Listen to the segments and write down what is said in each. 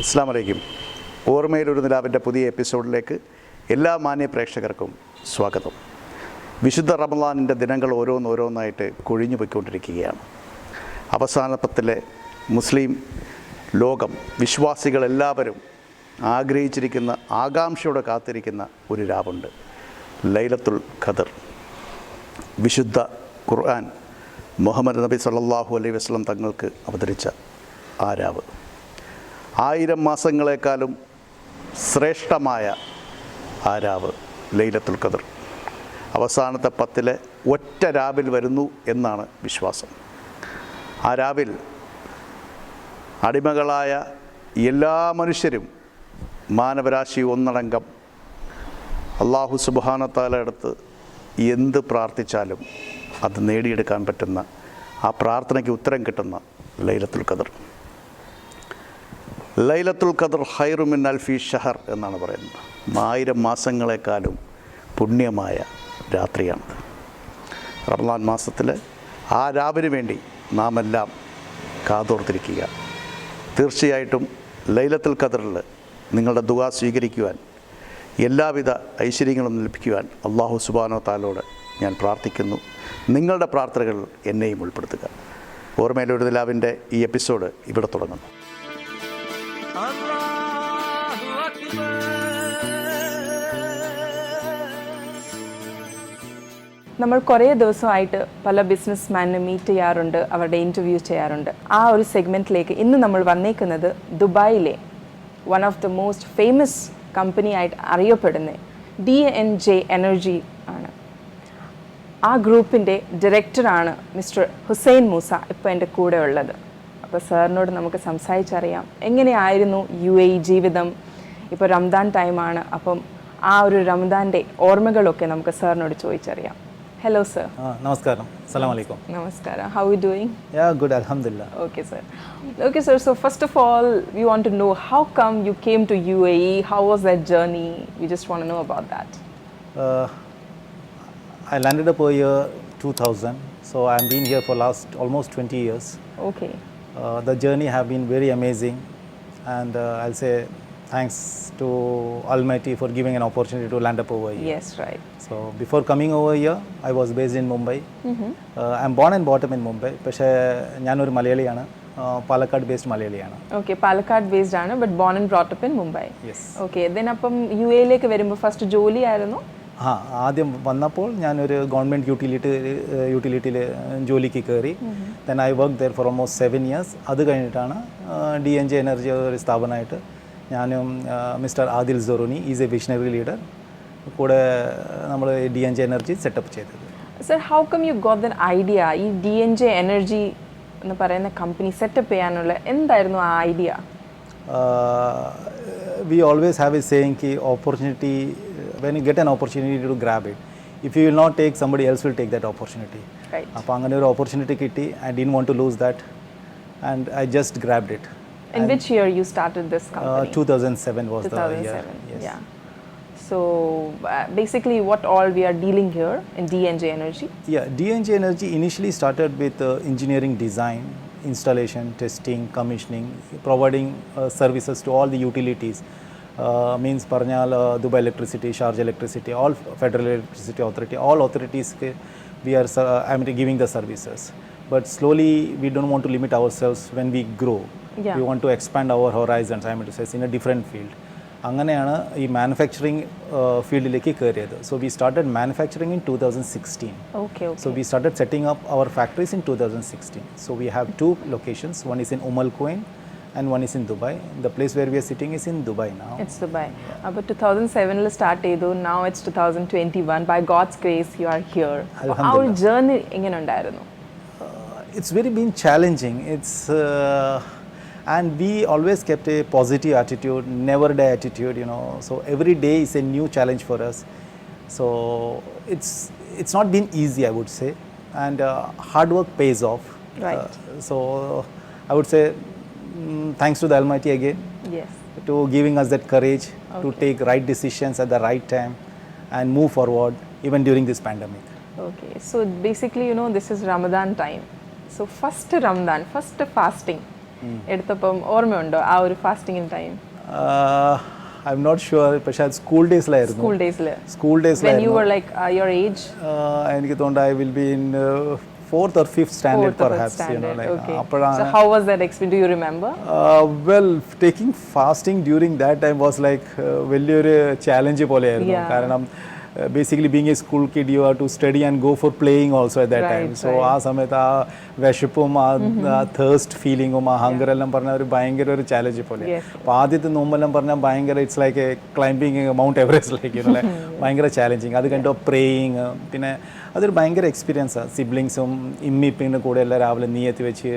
അസ്സലാമു അലൈക്കും. ഓർമ്മയിലൊരു നിലാവിൻ്റെ പുതിയ എപ്പിസോഡിലേക്ക് എല്ലാ മാന്യ പ്രേക്ഷകർക്കും സ്വാഗതം. വിശുദ്ധ റമളാനിൻ്റെ ദിനങ്ങൾ ഓരോന്നായിട്ട് കൊഴിഞ്ഞു പോയിക്കൊണ്ടിരിക്കുകയാണ്. അവസാനത്തിലെ മുസ്ലിം ലോകം വിശ്വാസികളെല്ലാവരും ആഗ്രഹിച്ചിരിക്കുന്ന, ആകാംക്ഷയോടെ കാത്തിരിക്കുന്ന ഒരു രാവുണ്ട്, ലൈലത്തുൽ ഖദർ. വിശുദ്ധ ഖുർആൻ മുഹമ്മദ് നബി സല്ലല്ലാഹു അലൈഹി വസല്ലം തങ്ങൾക്ക് അവതരിച്ച ആ രാവ് 1000 മാസങ്ങളെക്കാളും ശ്രേഷ്ഠമായ ആ രാവ് ലൈലത്തുൽ ഖദർ അവസാനത്തെ 10 ഒറ്റ രാവിൽ വരുന്നു എന്നാണ് വിശ്വാസം. ആ രാവിൽ അടിമകളായ എല്ലാ മനുഷ്യരും, മാനവരാശി ഒന്നടങ്കം അല്ലാഹു സുബ്ഹാനഹു വ തആല അടുത്ത് എന്ത് പ്രാർത്ഥിച്ചാലും അത് നേടിയെടുക്കാൻ പറ്റുന്ന, ആ പ്രാർത്ഥനയ്ക്ക് ഉത്തരം കിട്ടുന്ന ലൈലത്തുൽ ഖദർ. ലൈലത്തുൽ ഖദർ ഖൈറു മിൻ അൽഫി ഷഹർ എന്നാണ് പറയുന്നത്. 1000 മാസങ്ങളെക്കാളും പുണ്യമായ രാത്രിയാണത്. റമളാൻ മാസത്തിൽ ആ രാവിന് വേണ്ടി നാം എല്ലാം കാതോർത്തിരിക്കുക. തീർച്ചയായിട്ടും ലൈലത്തുൽ ഖദറിൽ നിങ്ങളുടെ ദുആ സ്വീകരിക്കുവാൻ, എല്ലാവിധ ഐശ്വര്യങ്ങളും ലഭിക്കുവാൻ അല്ലാഹു സുബ്ഹാനഹു വ തആലയോട് ഞാൻ പ്രാർത്ഥിക്കുന്നു. നിങ്ങളുടെ പ്രാർത്ഥനകൾ എന്നെയും ഉൾപ്പെടുത്തുക. ഓർമ്മയിലൊരു നിലാവിൻ്റെ ഈ എപ്പിസോഡ് ഇവിടെ തുടങ്ങുന്നു. നമ്മൾ കുറേ ദിവസമായിട്ട് പല ബിസിനസ്മാനെ മീറ്റ് ചെയ്യാറുണ്ട്, അവരുടെ ഇൻ്റർവ്യൂ ചെയ്യാറുണ്ട്. ആ ഒരു സെഗ്മെൻറ്റിലേക്ക് ഇന്ന് നമ്മൾ വന്നേക്കുന്നത് ദുബായിലെ one of the most famous company ആയിട്ട് അറിയപ്പെടുന്ന DNJ എനർജി ആണ്. ആ ഗ്രൂപ്പിൻ്റെ ഡയറക്ടറാണ് മിസ്റ്റർ ഹുസൈൻ മൂസ ഇപ്പോൾ എൻ്റെ കൂടെ ഉള്ളത്. അപ്പോൾ സാറിനോട് നമുക്ക് സംസാരിച്ചറിയാം എങ്ങനെയായിരുന്നു UAE ജീവിതം. ഇപ്പോൾ റംദാൻ ടൈമാണ്, അപ്പം ആ ഒരു റംദാൻ്റെ ഓർമ്മകളൊക്കെ നമുക്ക് സാറിനോട് ചോദിച്ചറിയാം. Hello sir. Namaskaram. Assalamu alaikum. Namaskaram. How are you doing? Yeah, good. Alhamdulillah. Okay sir. Okay sir, so first of all, we want to know how come you came to UAE? How was that journey? We just want to know about that. I landed up year 2000, so I've been here for last almost 20 years. Okay. The journey have been very amazing, and I'll say thanks to Almighty for giving an opportunity to land up over here. Yes, right. So before coming over here, I was based in Mumbai. I'm born and brought up in Mumbai. പക്ഷേ ഞാനൊരു മലയാളിയാണ്, Palakkad based മലയാളിയാണ്. Okay, Palakkad based ആണ്, but born and brought up in Mumbai. Yes. Okay, then അപ്പം UAE-ലേക്ക് വരുമ്പോൾ first ജോലി ആയിരുന്നു? ആദ്യം വന്നപ്പോൾ ഞാനൊരു ഗവൺമെൻറ് യൂട്ടിലിറ്റിയിൽ ജോലിക്ക് കയറി. Then I work there for almost 7 years. അത് കഴിഞ്ഞിട്ടാണ് DNJ എനർജി ഒരു സ്ഥാപനമായിട്ട് ഞാനും mister Adil Soruni, is a visionary leader, കൂടെ നമ്മൾ DNJ എനർജി സെറ്റപ്പ് ചെയ്തത്. Sir, how come you got the idea ഈ DNJ എനർജി എന്ന് പറയുന്ന കമ്പനി സെറ്റപ്പ് ചെയ്യാനുള്ള എന്തായിരുന്നു ആ idea? We always have a saying കി opportunity, when you get an opportunity to grab it, if you will not take somebody else will take that opportunity. അപ്പോൾ അങ്ങനെ ഒരു ഓപ്പർച്യൂണിറ്റി കിട്ടി. I didn't want to lose that and I just grabbed it. In which year you started this company? 2007 was 2007, the year. Yes. Yeah. So basically what all we are dealing here in DNJ Energy? Yeah, DNJ Energy initially started with engineering design, installation, testing, commissioning, providing services to all the utilities. Means Parnal, Dubai Electricity, Sharjah Electricity, all Federal Electricity Authority, all authorities we are giving the services. But slowly we don't want to limit ourselves when we grow. Yeah. We want to expand our horizons, I mean to say, in a different field. അങ്ങനെയാണ് ഈ manufacturing ഫീൽഡിലേക്ക് കയറിയത്. So we started manufacturing in 2016. Okay. So we started setting up our factories in 2016. So we have 2 locations. One is in Al Quwain and one is in Dubai. The place where we are sitting is in Dubai now. It's Dubai. But 2007 start ചെയ്തു. Now it's 2021. By God's grace you are here. Our journey എങ്ങനെ ഉണ്ടായിരുന്നു? It's very been challenging. It's and we always kept a positive attitude, never die attitude, you know. So every day is a new challenge for us. So it's not been easy, I would say, and hard work pays off. Right. So I would say thanks to the Almighty again. Yes. To giving us that courage to take right decisions at the right time and move forward even during this pandemic. Okay. So basically, you know, this is Ramadan time. So first Ramadan, first fasting. എടുത്തപ്പം ഓർമ്മയുണ്ടോ ആ ഒരു fasting time? I'm not sure, പക്ഷേ അത് school ഡേയ്സിലായിരുന്നു. School ഡേയ്സിൽ school when you ഡേയ്സിലായിരുന്നു. were like your age? എനിക്ക് തോന്നുന്നു I will be in 4th or 5th standard Fourth or fifth perhaps, you know, standard, like okay. അപ്പോഴാണ്. So how was that experience? Do you remember? Well, taking fasting during that time was like വലിയൊരു challenge പോലെയായിരുന്നു. Yeah. കാരണം basically being a school kid you have to study and go for playing also at that Right, time. So right. ആ സമയത്ത് ആ വിശപ്പും ആ thirst ഫീലിങ്ങും ആ hunger എല്ലാം പറഞ്ഞാൽ ഒരു ഭയങ്കര ഒരു ചാലഞ്ച് പോലെ. Yes. അപ്പോൾ ആദ്യത്തെ നോമ്പെല്ലാം പറഞ്ഞാൽ ഭയങ്കര it's like climbing mount Everest like ഭയങ്കര ചാലഞ്ചിങ്. അത് കണ്ടോ പ്രേയിങ്, പിന്നെ അതൊരു ഭയങ്കര എക്സ്പീരിയൻസാണ്. സിബ്ലിങ്സും ഇമ്മിപ്പിൻ്റെ കൂടെ എല്ലാം രാവിലെ നീയത്തി വെച്ച്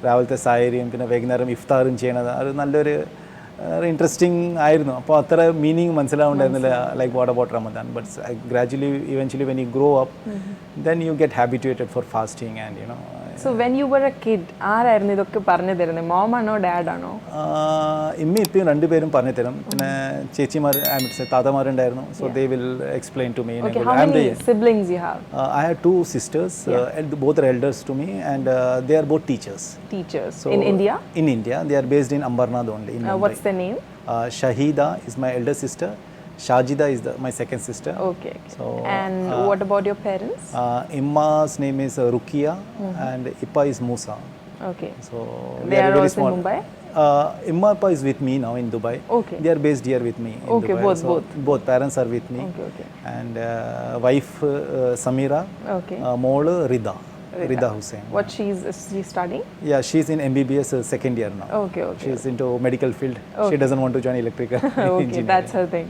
രാവിലത്തെ സായരിയും പിന്നെ വൈകുന്നേരം ഇഫ്താറും ചെയ്യണത് അത് നല്ലൊരു ഇൻട്രസ്റ്റിംഗ് ആയിരുന്നു. അപ്പോൾ അത്ര മീനിങ് മനസ്സിലാവുണ്ടായിരുന്നില്ല like what about Ramadan. But gradually eventually when you grow up then you get habituated for fasting and you know. So when you were a kid, ആരായിരുന്നു ഇതൊക്കെ പറഞ്ഞു തരുന്നത്? മോം ആണോ ഡാഡ് ആണോ? ഇമ്മി ഇപ്പം രണ്ടുപേരും പറഞ്ഞു തരും. പിന്നെ ചേച്ചിമാർ താത്തമാരുണ്ടായിരുന്നു. So they will explain to me. Okay, how many siblings you have? I have 2 sisters. Both are elders to me and they are both teachers. Teachers. So, in India? In India. They are based in Ambarnath only. In Mumbai. What's the name? Shahida is my elder sister. Shajida is my second sister. Okay. So, and what about your parents? Imma's name is Rukia and Ippa is Musa. Okay. So They are very also small. in Mumbai? Imma Ippa is with me now in Dubai. Okay. They are based here with me in Okay, Dubai. both. Parents are with me. Okay, okay. And wife Samira, Okay. mole Rida Hussain. What is she studying? Yeah, she's in MBBS second year now. Okay, okay. She's into medical field. Okay. She doesn't want to join electrical Okay, engineering. that's her thing.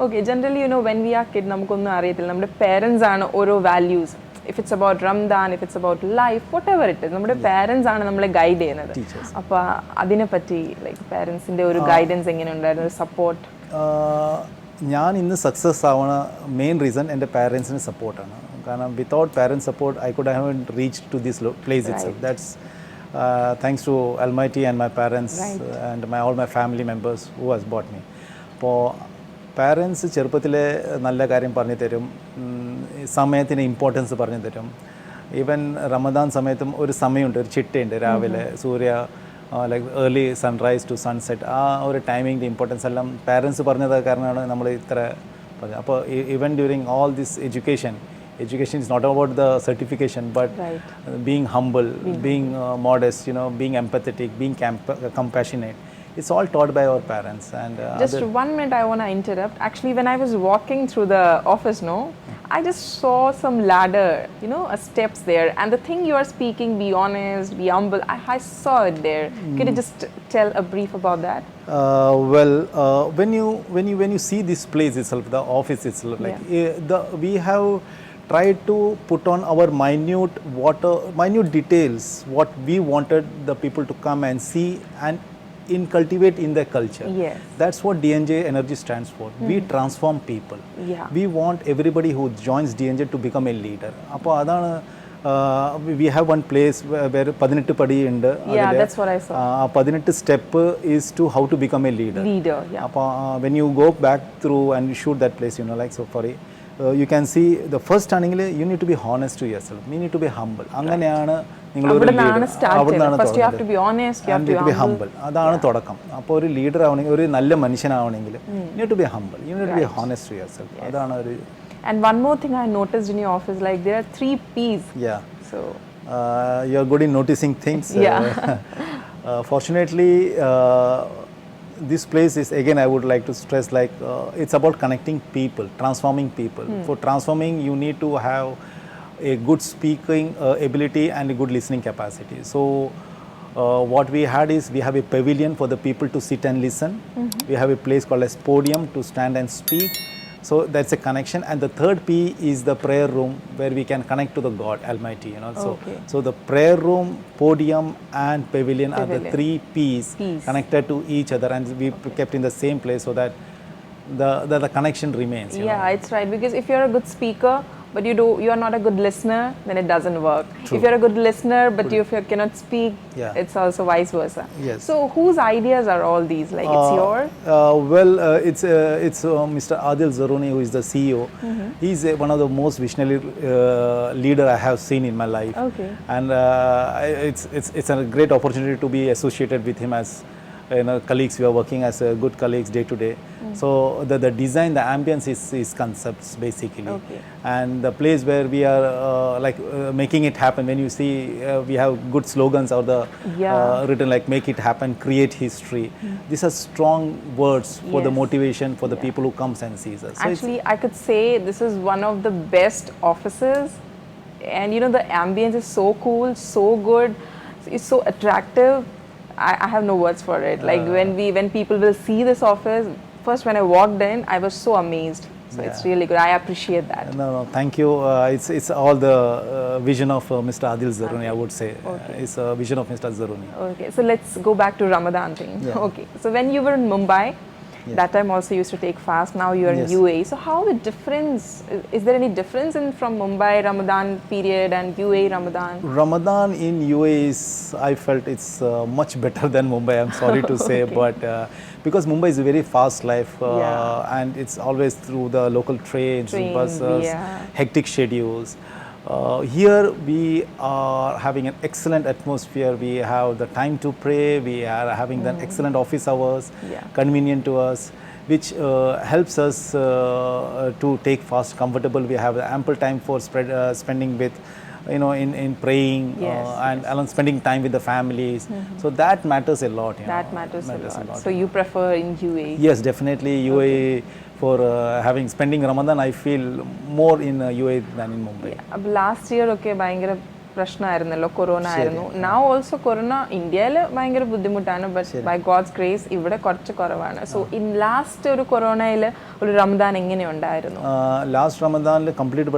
Okay, generally, you know, when we are kid, നമുക്കൊന്നും അറിയത്തില്ല. നമ്മുടെ parents ആണ് ഓരോ values. If it's about Ramadan, if it's about life, whatever it is, നമ്മുടെ parents ആണ് നമ്മളെ guide ചെയ്യുന്നത്. Teachers. അപ്പോൾ അതിനെ പറ്റി ലൈക്ക് പാരൻസിന്റെ ഒരു ഗൈഡൻസ് എങ്ങനെ ഉണ്ടായിരുന്നു, ഒരു സപ്പോർട്ട്? ഞാൻ ഇന്ന് സക്സസ് ആവണ മെയിൻ റീസൺ എൻ്റെ പാരൻസിൻ്റെ സപ്പോർട്ടാണ്. കാരണം without parents support I could have reach to this place itself. That's thanks to almighty and my parents and all my family members who has bought me. അപ്പോൾ parents ചെറുപ്പത്തിലെ നല്ല കാര്യം പറഞ്ഞു തരും, സമയത്തിന് ഇമ്പോർട്ടൻസ് പറഞ്ഞു തരും. ഈവൻ റമദാൻ സമയത്തും ഒരു സമയമുണ്ട്, ഒരു ചിട്ടയുണ്ട്. രാവിലെ സൂര്യ like early sunrise to sunset, ആ ഒരു ടൈമിങ്ങിൻ്റെ ഇമ്പോർട്ടൻസ് എല്ലാം പാരൻസ് പറഞ്ഞത് കാരണമാണ് നമ്മൾ ഇത്ര പറഞ്ഞത്. അപ്പോൾ even during all this education is not about the certification but being humble, being modest, you know, being empathetic, being compassionate. It's all taught by our parents. And just 1 minute I want to interrupt. Actually, when I was walking through the office, I just saw some ladder, you know, steps there, and the thing you are speaking, be honest, be humble, I saw it there. Could you just tell a brief about that? When you see this place itself, the office itself, like we have tried to put on our minute details what we wanted the people to come and see and cultivate in their culture. Yes. That's what DNJ Energy stands for. We transform people. Yeah. We want everybody who joins DNJ to become a leader. Appo adana we have one place where 18 padi undu. Yeah, that's what I saw. 18 step is to how to become a leader. Yeah. Appo when you go back through and you shoot that place, you know, like so sorry, you can see the first turning you need to be honest to yourself, you need to be humble. Anganeyana ningal oru leader first you have to be honest, you have to be humble. Adana thodakam. Appo oru leader avanengil oru nalla manishan avanengil you need to be humble, you need to be honest to yourself. Adana oru. And one more thing I noticed in your office, like there are 3 P's. Yeah. So you are good in noticing things. Yeah. Fortunately this place is, again I would like to stress, like it's about connecting people, transforming people. For transforming you need to have a good speaking ability and a good listening capacity. So what we had is we have a pavilion for the people to sit and listen. We have a place called as podium to stand and speak. So that's a connection. And the third P is the prayer room where we can connect to the God Almighty, you know. So the prayer room, podium and pavilion are the 3 P's connected to each other, and we kept in the same place so that the connection remains. Yeah, it's right, because if you're a good speaker, but you are not a good listener, then it doesn't work. If you're a good listener, but if you cannot speak, Yeah. it's also vice versa. Yes. So whose ideas are all these? Like it's yours? It's Mr. Adil Zaroni, who is the CEO. He's one of the most visionary leader I have seen in my life. Okay. And it's a great opportunity to be associated with him as colleagues. We are working as good colleagues day to day. So the design, the ambience is concepts basically. Okay. And the place where we are making it happen. When you see we have good slogans or the Yeah. written like "Make it happen, create history." These are strong words for the Yes. motivation for the Yeah. people who comes and sees us. So it's- Actually, I could say this is one of the best offices, and the ambience is so cool, so good, it's so attractive. I have no words for it. Like when people will see this office, first when I walked in, I was so amazed. So it's Yeah. really good. I appreciate that. No, thank you. It's all the vision of Mr. Adil Zaroni, I would say. Okay. It's a vision of Mr. Zaroni. Okay, so let's go back to Ramadan thing. Yeah. Okay, so when you were in Mumbai, Yes. that time also you used to take fast. Now you're Yes. in UAE. So how the difference? Is there any difference in from Mumbai Ramadan period and UAE Ramadan? Ramadan in UAE is, I felt it's much better than Mumbai, I'm sorry to say, Okay. but because Mumbai is a very fast life Yeah. and it's always through the local trains, Trains, buses, yeah. hectic schedules. Here we are having an excellent atmosphere. We have the time to pray. We are having the excellent office hours, Yeah. convenient to us, which helps us to take fast, comfortable. We have ample time for spending with, in praying Yes, and spending time with the families. So that matters a lot. That matters a lot. So you prefer in UAE? Yes, definitely UAE for spending Ramadan. I feel more in UAE than in Mumbai. Last year ഒക്കെ ഭയങ്കര പ്രശ്നമായിരുന്നല്ലോ, corona ആയിരുന്നു. Now also corona ഇന്ത്യയിൽ ഭയങ്കര ബുദ്ധിമുട്ടാണ്, but by God's grace ഇവിടെ കുറച്ച് കുറവാണ്. So in last ഒരു കൊറോണയിൽ ഒരു റമദാൻ എങ്ങനെ ഉണ്ടായിരുന്നു? ലാസ്റ്റ് റമദാനിൽ കംപ്ലീറ്റ്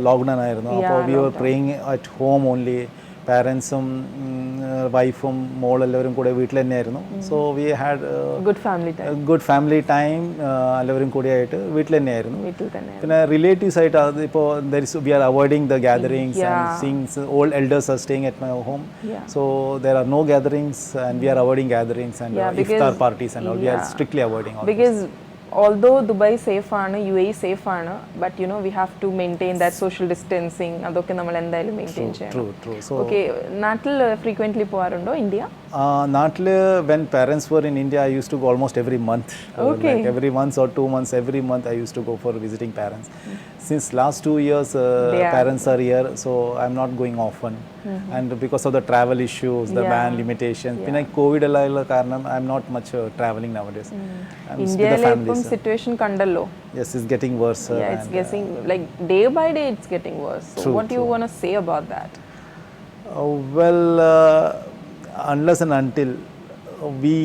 ലോക്ക്ഡൗൺ ആയിരുന്നു. അപ്പോൾ we were praying at home only. പാരൻസും വൈഫും മോളെല്ലാവരും കൂടെ വീട്ടിൽ തന്നെയായിരുന്നു. So we had good family time. Good family time എല്ലാവരും കൂടിയായിട്ട് വീട്ടിൽ തന്നെയായിരുന്നു. വീട്ടിൽ തന്നെ. പിന്നെ റിലേറ്റീവ്സ് ആയിട്ട് അതിപ്പോൾ we are avoiding the gatherings Yeah. And seeing old elders are staying at my home. Yeah. So there are no gatherings and we are avoiding gatherings and Yeah, iftar because- parties and all. We are yeah. strictly avoiding all. Because although Dubai safe ആണ്, UAE safe ആണ്, but we have to maintain that social distancing. അതൊക്കെ നമ്മൾ എന്തായാലും maintain ചെയ്യണം. True. So okay, നാട്ടിൽ frequently പോകാറുണ്ടോ India? നാട്ടിൽ when parents were in India, I used to go almost every month. Okay. Like every month or 2 months, every month I used to go for visiting parents. Since last 2 years, They are- parents are here, so I'm not going often. And because of the travel issues, the Yeah. ban limitations, Yeah. പിന്നെ Covid എല്ലാം ഉള്ള കാരണം I'm not much traveling nowadays. I'm with the ഇന്ത്യയിലെ ഇപ്പം families. Situation കണ്ടല്ലോ. Yes, it's getting worse. Yeah, it's and, getting like day by day it's getting worse. So True, what do you want to say about that? Well, unless and until we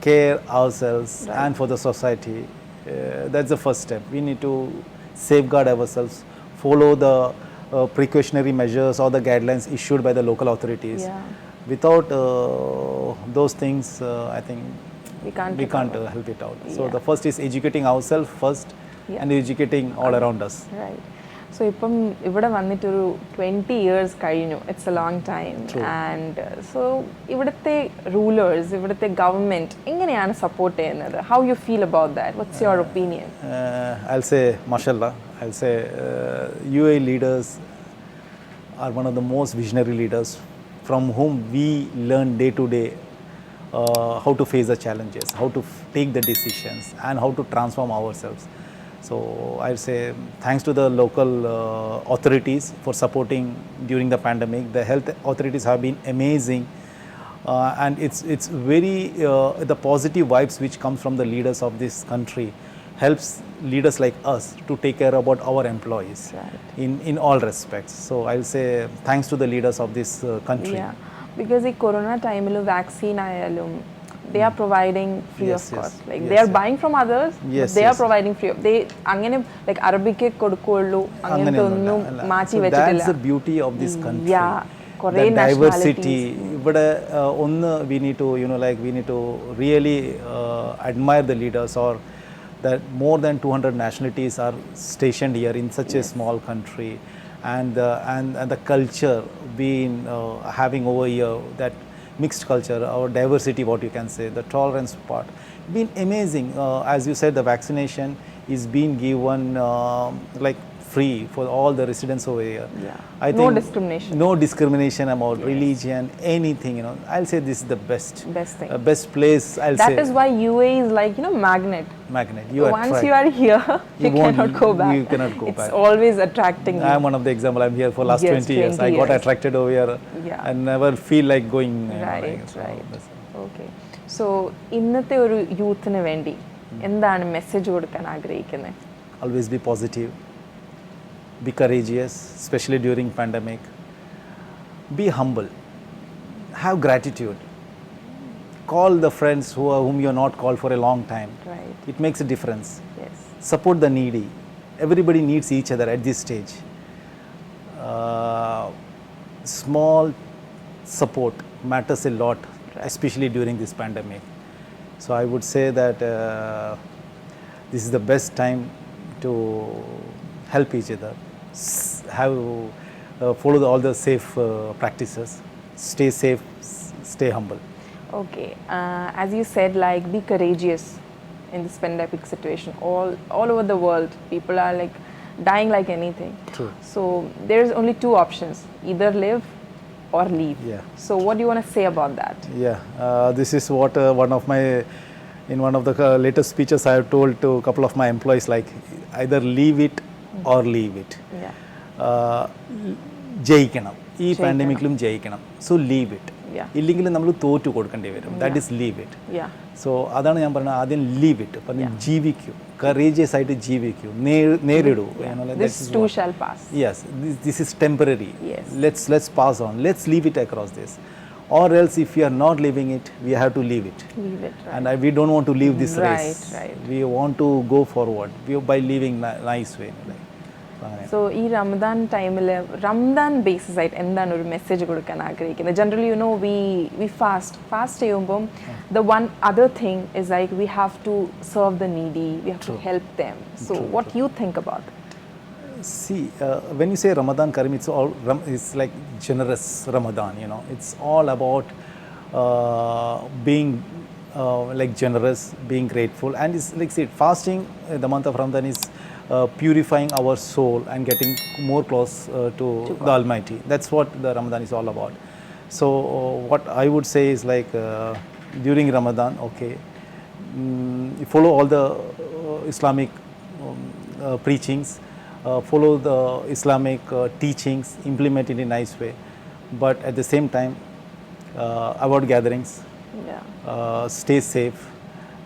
care ourselves and for the society, that's the first step. We need to safeguard ourselves, follow the precautionary measures or the guidelines issued by the local authorities. Yeah. Without those things, I think We can't we can't recover. help it out. So Yeah. the first is educating ourselves first Yeah. and educating all around us. Right. So ഇപ്പം ഇവിടെ വന്നിട്ടൊരു 20 years കഴിഞ്ഞു. It's A long time. True. And so ഇവിടുത്തെ rulers, ഇവിടുത്തെ government എങ്ങനെയാണ് support ചെയ്യുന്നത്? How you feel about that? What's your opinion? I'll say, mashallah, I'll say UAE leaders are one of the most visionary leaders from whom we learn day to day how to face the challenges, how to take the decisions, and how to transform ourselves. So I'll say thanks to the local authorities for supporting during the pandemic. The health authorities have been amazing. And it's very the positive vibes which comes from the leaders of this country helps leaders like us to take care about our employees. Right. in all respects. So I'll say thanks to the leaders of this country. Yeah. Because ഈ corona ടൈമിൽ vaccine ആയാലും they are providing free Yes, of cost. yes. Like Yes, they are yes. buying from others, Yes, but they are yes. providing free of. They അങ്ങനെ like അറബിക്ക് കൊടുക്കുള്ളൂ അങ്ങനത്തെ ഒന്നും മാറ്റി So വെച്ചിട്ടില്ല. that's the beauty of this country. Yeah. കുറേ The diversity. nationalities. ഇവിടെ ഒന്ന് we need to we need to really admire the leaders or that more than 200 nationalities are stationed here in such a small country, and the culture being having over here, that mixed culture or diversity, what you can say, the tolerance part, been amazing. As you said, the vaccination is being given like free for all the residents over here. Yeah. I No think discrimination. No discrimination about religion, anything. You know, I'll say this is the best thing. best place. I'll That say is why UAE is like, you know, magnet. magnet. Once you are here, you won't- cannot go back. you cannot go it's back. always attracting you. I'm one of the example. I'm here for last Yes, 20 years. 20 I got years. attracted over here. Yeah. and never feel like going. Right, so right. that's- okay so ഇന്നത്തെ ഒരു യൂത്തിന് വേണ്ടി എന്താണ് message കൊടുക്കാൻ ആഗ്രഹിക്കുന്നത്? Always be positive. Be courageous, especially during pandemic. Be humble. Have gratitude. Call the friends whom you are not called for a long time. Right. It makes a difference. Yes. Support the needy. Everybody needs each other at this stage. Small support matters a lot, especially during this pandemic. So I would say that this is the best time to help each other. Follow all the safe practices. Stay safe. Stay humble. Okay. As you said, like, be courageous in this pandemic situation. All over the world, people are like dying like anything. True. So there's only two options: either live or leave. Yeah. So what do you want to say about that? Yeah, this is what in one of the latest speeches I have told to a couple of my employees, like either leave it or leave it. Yeah. ജയിക്കണം, ഈ പാൻഡമിക്കിലും ജയിക്കണം. So leave it. Yeah. ഇല്ലെങ്കിലും നമ്മൾ തോറ്റു കൊടുക്കേണ്ടി വരും. That is leave it. Yeah. So അതാണ് ഞാൻ പറഞ്ഞത്, ആദ്യം ലീവ് ഇറ്റ്, പറഞ്ഞ് ജീവിക്കൂ, കറേജിയസ് ആയിട്ട് ജീവിക്കൂ, നേരിടൂ. This too shall pass. Yes, this is temporary. Yes. Let's pass on. Let's leave it across this. Or else, if we are not leaving it, we have to leave it. Leave it. Right. And we don't want to leave this Right, race. right. We want to go forward by living nice way. Like, അങ്ങനെ. So ഈ റംദാൻ ടൈമിൽ Ramadan basis ആയിട്ട് എന്താണ് ഒരു message കൊടുക്കാൻ ആഗ്രഹിക്കുന്നത്? Generally you know we fast ചെയ്യുമ്പം the one other thing is like we have to serve the needy, we have to help them. So what you think about that? See, when you say Ramadan Karim, it's like generous Ramadan. You know, it's all about being like generous, being grateful, and it's like, see, fasting. The month of Ramadan is purifying our soul and getting more close to the Almighty. That's what the Ramadan is all about. So what I would say is like during Ramadan, okay, you follow all the Islamic preachings, follow the Islamic teachings, implement it in a nice way, but at the same time avoid gatherings. Yeah. Stay safe,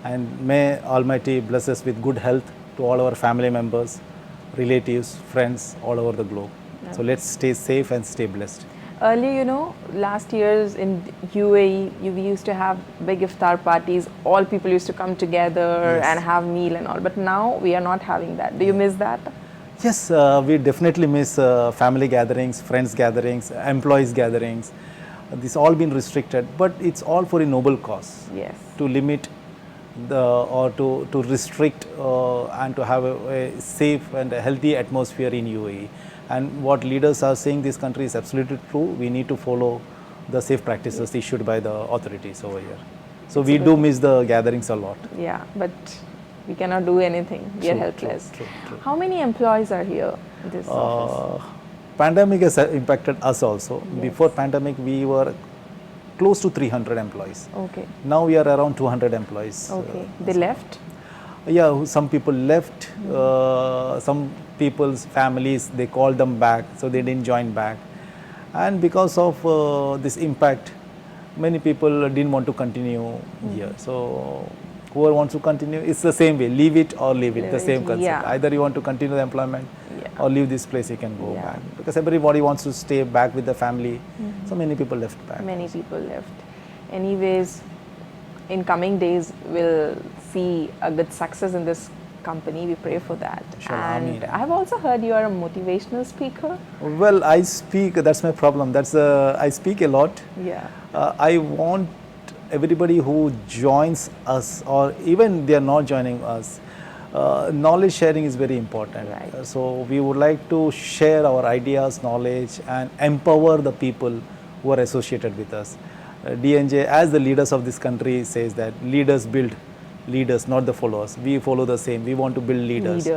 and may Almighty bless us with good health to all our family members, relatives, friends all over the globe. So let's stay safe and stay blessed. Earlier, you know, last years in UAE, we used to have big iftar parties. All people used to come together and have meal and all. But now we are not having that. Do you miss that? Yes, we definitely miss family gatherings, friends gatherings, employees gatherings. This all been restricted, but it's all for a noble cause. Yes. To limit or to restrict and to have a safe and a healthy atmosphere in UAE. And what leaders are saying, this country is absolutely true. We need to follow the safe practices issued by the authorities over here. So we do miss the gatherings a lot. Yeah, but we cannot do anything. We are helpless. True. How many employees are here in this office? Pandemic has impacted us also. Before pandemic, we were close to 300 employees. Okay. Now we are around 200 employees. Okay. They left? Yeah, some people left. Some people's families, they called them back, so they didn't join back. And because of this impact, many people didn't want to continue here. So whoever wants to continue, it's the same way. Leave it or leave it. The same concept. Yeah. Either you want to continue the employment or leave this place, you can go Yeah. back. Because everybody wants to stay back with the family. So many people left back. Many people left. Anyways, in coming days, we'll see a good success in this company. We pray for that. Inshallah, And Ameen. I've also heard you are a motivational speaker. Well, I speak, that's my problem. I speak a lot. Yeah. I want everybody who joins us, or even they are not joining us, knowledge sharing is very important. Right. So we would like to share our ideas, knowledge, and empower the people who are associated with us. DNJ, as the leaders of this country, says that leaders build leaders, not the followers. We follow the same. We want to build leaders,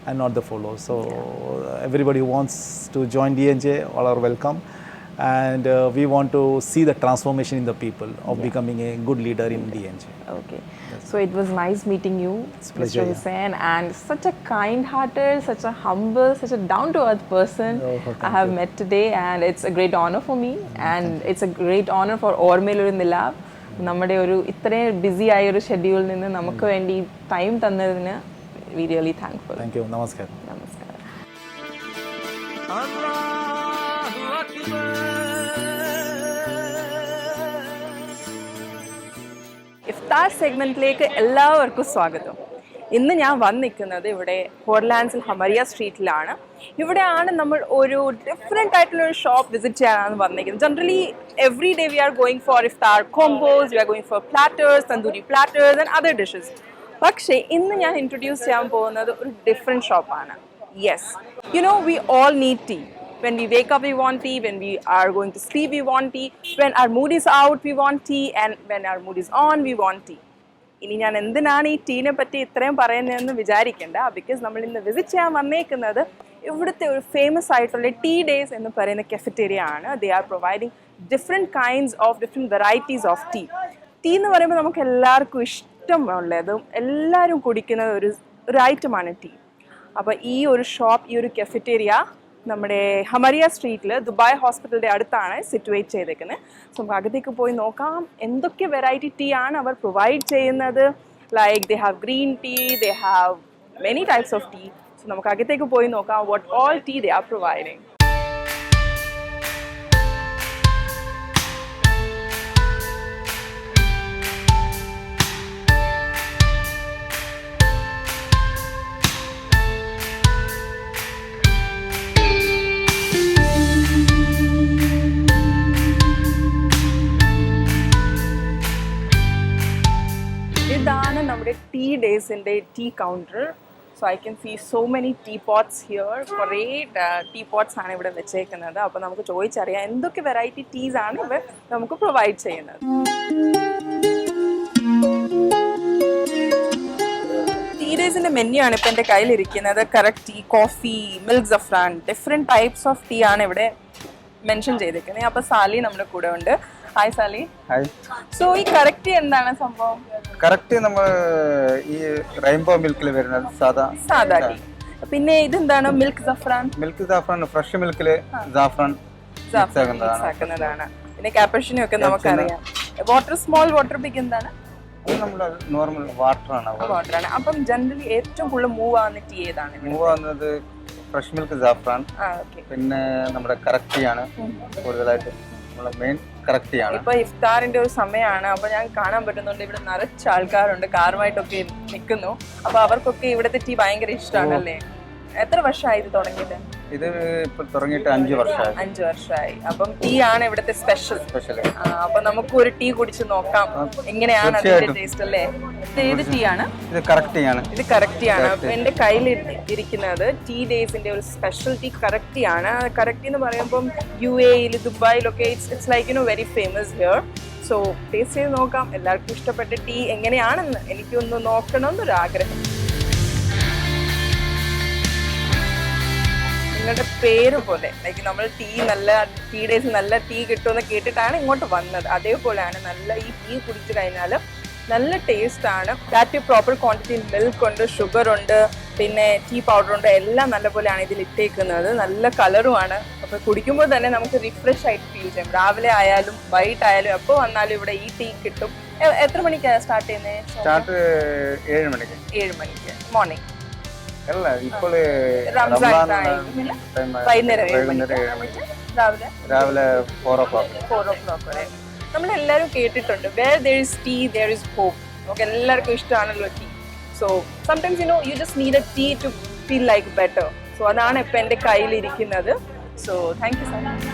and not the followers. So everybody who wants to join DNJ, all are welcome. And we want to see the transformation in the people of becoming a good leader in DNJ. Okay. So it was nice meeting you, Mr. pleasure, yeah. Hussain, and such a kind-hearted, such a humble, such a down-to-earth person I have met today, and it's a great honor for me, and it's a great honor for Ormelu in the lab. നമ്മുടെ ഒരു ഇത്രയും BC ആയ ഒരു ഷെഡ്യൂളിൽ നിന്ന് നമുക്ക് വേണ്ടി time തന്നതിന് V really thankful. Thank you. Namaskaram. നമസ്കാരം. ഇഫ്താർ സെഗ്മെന്റിലേക്ക് എല്ലാവർക്കും സ്വാഗതം. ഇന്ന് ഞാൻ വന്നിരിക്കുന്നത് ഇവിടെ ഹോർലാൻഡ്സിൽ ഹമരിയ സ്ട്രീറ്റിലാണ്. ഇവിടെയാണ് നമ്മൾ ഒരു ഡിഫറെൻ്റ് ആയിട്ടുള്ള ഒരു ഷോപ്പ് വിസിറ്റ് ചെയ്യാനാണ് വന്നിരിക്കുന്നത്. Generally every day we are going for iftar combos, we are going for platters, tandoori platters and other dishes. പക്ഷേ ഇന്ന് ഞാൻ ഇൻട്രൊഡ്യൂസ് ചെയ്യാൻ പോകുന്നത് ഒരു ഡിഫറെൻറ്റ് ഷോപ്പാണ്. Yes, you know we all need tea. When we wake up, we want tea. When we are going to sleep, we want tea. When our mood is out, we want tea. And when our mood is on, we want tea. ഇനി ഞാൻ എന്തിനാണ് ഈ ടീനെ പറ്റി ഇത്രയും പറയുന്നതെന്ന് വിചാരിക്കേണ്ട. Because നമ്മൾ ഇന്ന് വിസിറ്റ് ചെയ്യാൻ വന്നേക്കുന്നത് ഇവിടുത്തെ ഒരു ഫേമസ് ആയിട്ടുള്ള ടീ ഡേയ്സ് എന്ന് പറയുന്ന കെഫറ്റേറിയ ആണ്. They are providing different kinds of different varieties of tea. Tea എന്ന് പറയുമ്പോൾ നമുക്ക് എല്ലാവർക്കും ഇഷ്ടമുള്ളതും എല്ലാവരും കുടിക്കുന്ന ഒരു ഐറ്റമാണ് ടീ. അപ്പോൾ ഈ ഒരു ഷോപ്പ്, ഈ ഒരു കെഫറ്റേറിയ നമ്മുടെ ഹമരിയ സ്ട്രീറ്റിൽ ദുബായ് ഹോസ്പിറ്റലിൻ്റെ അടുത്താണ് സിറ്റുവേറ്റ് ചെയ്തേക്കുന്നത്. സോ നമുക്ക് അകത്തേക്ക് പോയി നോക്കാം എന്തൊക്കെ വെറൈറ്റി ടീ ആണ് അവർ പ്രൊവൈഡ് ചെയ്യുന്നത്. Like they have green tea, they have many types of tea. So നമുക്ക് അകത്തേക്ക് പോയി നോക്കാം what all tea they are providing. ഇതാണ് നമ്മുടെ ടീ ഡേയ്സിൻ്റെ tea counter. So I can see so many tea pots here. കുറേ tea pots ആണ് ഇവിടെ വെച്ചേക്കുന്നത്. അപ്പോൾ നമുക്ക് ചോദിച്ചറിയാം എന്തൊക്കെ വെറൈറ്റി ടീസ് ആണ് ഇവർ നമുക്ക് പ്രൊവൈഡ് ചെയ്യുന്നത്. ടീ ഡേയ്സിൻ്റെ മെന്യു ആണ് ഇപ്പോൾ എൻ്റെ കയ്യിലിരിക്കുന്നത്. Karak tea, coffee, milk saffron, different types of tea ആണ് ഇവിടെ മെൻഷൻ ചെയ്തിരിക്കുന്നത്. അപ്പോൾ സാലി നമ്മുടെ കൂടെ ഉണ്ട്. Hi Sally. ഹായ്. സോ ഈ കറക്റ്റ് എന്താണ് സംഭവം? കറക്റ്റ് നമ്മൾ ഈ റെയിൻബോ മിൽക്കിൽ വരുന്നത് സാധാ ടീ. പിന്നെ ഇതെന്താണ്? Milk saffron. Milk saffron fresh മിൽക്കില് സാഫ്രാൻ ആക്കുന്നതാണ്. പിന്നെ കാപ്പച്ചിനോ ഒക്കെ നമുക്കറിയാം. വാട്ടർ, സ്മോൾ വാട്ടർ, ബിഗ് എന്താണ്? അത് നമ്മുടെ നോർമൽ വാട്ടറാണ്. വാട്ടറാണ്. അപ്പം ജനറലി ഏറ്റവും കൂടുതൽ മൂവ് ആവുന്ന ടീ ഏതാണ്? മൂവ് ആവുന്നത് ഫ്രഷ് മിൽക്ക് സാഫ്രാൻ. പിന്നെ നമ്മുടെ കറക്റ്റിയാണ് കൂടുതലായിട്ട് മെയിൻ കറക്റ്റിയാണ്. ഇപ്പൊ ഇഫ്താറിന്റെ ഒരു സമയമാണ്. അപ്പൊ ഞാൻ കാണാൻ പറ്റുന്നുണ്ട് ഇവിടെ നിറച്ച ആൾക്കാരുണ്ട്, കാറുമായിട്ടൊക്കെ നിൽക്കുന്നു. അപ്പൊ അവർക്കൊക്കെ ഇവിടുത്തെ ടീ ഭയങ്കര ഇഷ്ടമാണല്ലേ? എത്ര വർഷമായി ഇത് തുടങ്ങിയിട്ട്? ഇത് ഇപ്പൊ തുടങ്ങിയിട്ട് 5 വർഷമായി. 5 വർഷമായി. അപ്പം ടീ ആണ് ഇവിടുത്തെ സ്പെഷ്യൽ. അപ്പൊ നമുക്ക് ഒരു ടീ കുടിച്ച് നോക്കാം എങ്ങനെയാണ് അതിന്റെ ടേസ്റ്റ് അല്ലേ? ഇത് ടീ ആണ്. ഇത് കറക്റ്റിയാണ്. ഇത് കറക്റ്റിയാണ്. അപ്പൊ എന്റെ കയ്യിൽ ഇരിക്കുന്നത് ടീ ഡേയ്സിന്റെ ഒരു സ്പെഷ്യൽ ടീ കറക്റ്റിയാണ്. കറക്റ്റി എന്ന് പറയുമ്പോൾ UAE, ദുബായിലൊക്കെ it's like very famous here. So taste ചെയ്ത് നോക്കാം. എല്ലാവർക്കും ഇഷ്ടപ്പെട്ട ടീ എങ്ങനെയാണെന്ന് എനിക്കൊന്ന് നോക്കണമെന്നൊരു ആഗ്രഹം. നിങ്ങളുടെ പേര് പോലെ ലൈക്ക് നമ്മൾ ടീ ഡേയ്സ് നല്ല ടീ കിട്ടുമെന്ന് കേട്ടിട്ടാണ് ഇങ്ങോട്ട് വന്നത്. അതേപോലെയാണ് നല്ല ഈ ടീ കുടിച്ചു കഴിഞ്ഞാൽ നല്ല ടേസ്റ്റാണ്. ദാറ്റ് പ്രോപ്പർ ക്വാണ്ടിറ്റി മിൽക്ക് ഉണ്ട്, ഷുഗർ ഉണ്ട്, പിന്നെ ടീ പൗഡർ ഉണ്ട്. എല്ലാം നല്ലപോലെയാണ് ഇതിൽ ഇട്ടേക്കുന്നത്. നല്ല കളറുമാണ്. അപ്പോൾ കുടിക്കുമ്പോൾ തന്നെ നമുക്ക് റിഫ്രഷ് ആയിട്ട് ഫീൽ ചെയ്യും. രാവിലെ ആയാലും വൈകിട്ടായാലും എപ്പോൾ വന്നാലും ഇവിടെ ഈ ടീ കിട്ടും. എത്ര മണിക്കാണ് സ്റ്റാർട്ട് ചെയ്യുന്നത്? സ്റ്റാർട്ട് 7 മണിക്ക്. 7 മണിക്ക് മോർണിംഗ്. അല്ല, ഇപ്പോൾ വൈകുന്നേരം 7 മണിക്ക്. രാവിലെ 4 o'clock വരെ. നമ്മളെല്ലാവരും കേട്ടിട്ടുണ്ട് where there is tea there is hope. നമുക്ക് എല്ലാവർക്കും ഇഷ്ടമാണല്ലോ tea. So sometimes you just need a tea to feel like better. So അതാണ് ഇപ്പം എൻ്റെ കയ്യിലിരിക്കുന്നത്. So thank you so much.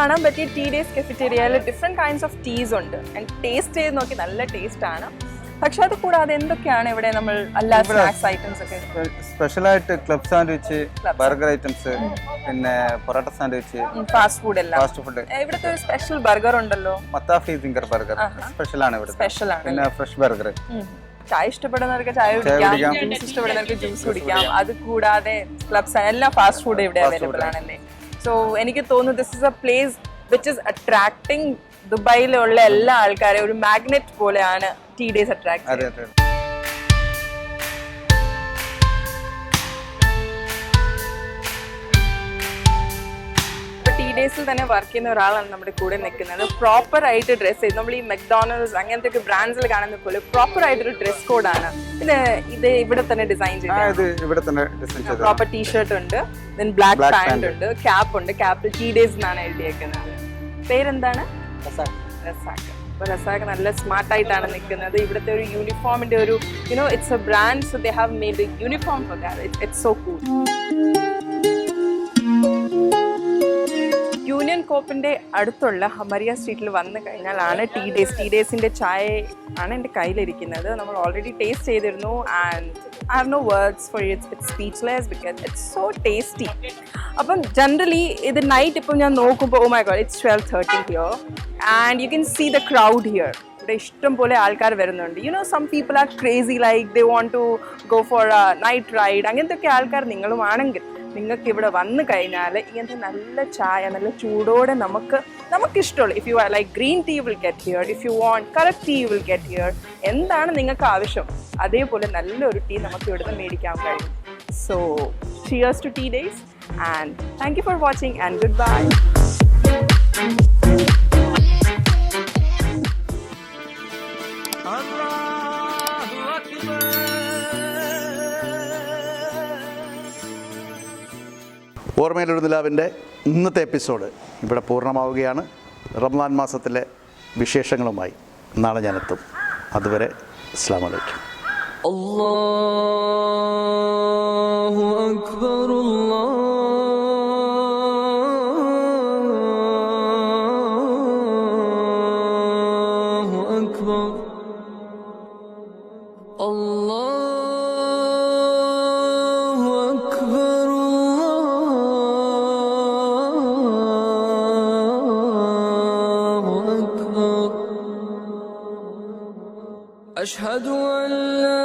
കാണാൻ പറ്റിയ ടീ ഡേയ്സ് കഫറ്റേരിയയിൽ ഡിഫറെൻറ്റ് കൈൻഡ്സ് ഓഫ് ടീസ് ഉണ്ട്. ആൻഡ് ടേസ്റ്റ് ചെയ്ത് നോക്കി നല്ല ടേസ്റ്റ് ആണ്. പക്ഷെ അത് കൂടാതെ എന്തൊക്കെയാണ് ഇവിടെ നമ്മൾ എല്ലാ സ്നാക്സ് ഐറ്റംസ് ഒക്കെ? സ്പെഷ്യലായിട്ട് ക്ലബ് സാൻഡ്വിച്ച്, ബർഗർ ഐറ്റംസ്, പിന്നെ പൊറോട്ട സാൻഡ്വിച്ച്, ഫാസ്റ്റ് ഫുഡ് എല്ലാം. Fast food. ഇവിടുത്തെ ഒരു സ്പെഷ്യൽ ബർഗർ ഉണ്ടല്ലോ, മത്താഫി സിംഗർ ബർഗർ സ്പെഷ്യൽ ആണ് ഇവിടെ. സ്പെഷ്യൽ ആണ്. പിന്നെ ഫ്രഷ് ബർഗർ. ചായ ഇഷ്ടപ്പെടുന്നവർക്ക് ചായ കുടിക്കാം, ജ്യൂസ് ഇഷ്ടപ്പെടുന്നവർക്ക് ജ്യൂസ് കുടിക്കാം. അത് കൂടാതെ ക്ലബ്സ് എല്ലാ ഫാസ്റ്റ് ഫുഡ് ഇവിടെ അവൈലബിൾ ആണല്ലേ. സോ എനിക്ക് തോന്നുന്നു this is a place which is attracting. ദുബായിലുള്ള എല്ലാ ആൾക്കാരെയും ഒരു മാഗ്നറ്റ് പോലെയാണ് ടീ ഡേയ്സ് അട്രാക്ട്. അതെ അതെ. ടീ ഡേയ്സിൽ തന്നെ വർക്ക് ചെയ്യുന്ന ഒരാളാണ് നമ്മുടെ കൂടെ നിൽക്കുന്നത്. പ്രോപ്പർ ആയിട്ട് ഡ്രസ് ചെയ്ത് നമ്മൾ ഈ മെക്ഡോണൽഡ്സ് അങ്ങനത്തെ ഒക്കെ ബ്രാൻഡ്സിൽ കാണുന്ന പോലെ പ്രോപ്പർ ആയിട്ടൊരു ഡ്രസ് കോഡാണ്. ഇത് ഇവിടെ തന്നെ ഡിസൈൻ ചെയ്തത്. ഇവിടെ തന്നെ ഡിസൈൻ ചെയ്തത്. പ്രോപ്പർ ടീഷർട്ട് ഉണ്ട്, ദെൻ ബ്ലാക്ക് പാന്റ് ഉണ്ട്, ക്യാപ്പ് ഉണ്ട്. ക്യാപ്പിൽ ടീ ഡേയ്സ് എന്നാണ് എഴുതിയേക്കുന്നത്. പേരെന്താണ്? റസാഖ്. അപ്പോൾ റസാഖ് നല്ല സ്മാർട്ട് ആയിട്ടാണ് നിൽക്കുന്നത്. ഇവിടുത്തെ ഒരു യൂണിഫോമിന്റെ ഒരു it's a brand, so they have made a uniform for that. It's so cool. Union കോപ്പിന്റെ അടുത്തുള്ള ഹമരിയ സ്ട്രീറ്റിൽ വന്നു കഴിഞ്ഞാലാണ് ടീ ഡേയ്സ്. ടീ ഡേയ്സിന്റെ ചായ ആണ് എൻ്റെ കയ്യിലിരിക്കുന്നത്. നമ്മൾ ഓൾറെഡി ടേസ്റ്റ് ചെയ്തിരുന്നു and I have no words for it's speechless because it's so tasty. അപ്പം ജനറലി ഇത് നൈറ്റ് ഇപ്പം ഞാൻ നോക്കുമ്പോൾ, oh my god, it's 12:30 here and you can see the crowd here. ഇവിടെ ഇഷ്ടം പോലെ ആൾക്കാർ വരുന്നുണ്ട്. Some people are crazy, like they want to go for a night ride. അങ്ങനത്തെ ഒക്കെ ആൾക്കാർ നിങ്ങളുമാണെങ്കിൽ നിങ്ങൾക്ക് ഇവിടെ വന്നു കഴിഞ്ഞാൽ ഇങ്ങനത്തെ നല്ല ചായ നല്ല ചൂടോടെ നമുക്കിഷ്ടമുള്ള, if you are like green tea will get here, if you want colour tea will get here. എന്താണ് നിങ്ങൾക്ക് ആവശ്യം അതേപോലെ നല്ലൊരു ടീ നമുക്ക് ഇവിടുന്ന് മേടിക്കാൻ കഴിയും. So cheers to Tea Days and thank you for watching and goodbye. ഓർമ്മയിലൊരു നിലാവിൻ്റെ ഇന്നത്തെ എപ്പിസോഡ് ഇവിടെ പൂർണ്ണമാവുകയാണ്. റമദാൻ മാസത്തിലെ വിശേഷങ്ങളുമായി നാളെ ഞാനെത്തും. അതുവരെ അസ്സലാമു അലൈക്കും. അല്ലാഹു അക്ബർ, അല്ലാഹു അക്ബർ, അല്ലാഹു അക്ബർ, അല്ലാഹു അക്ബർ. അഷ്ഹദു അൻ ലാ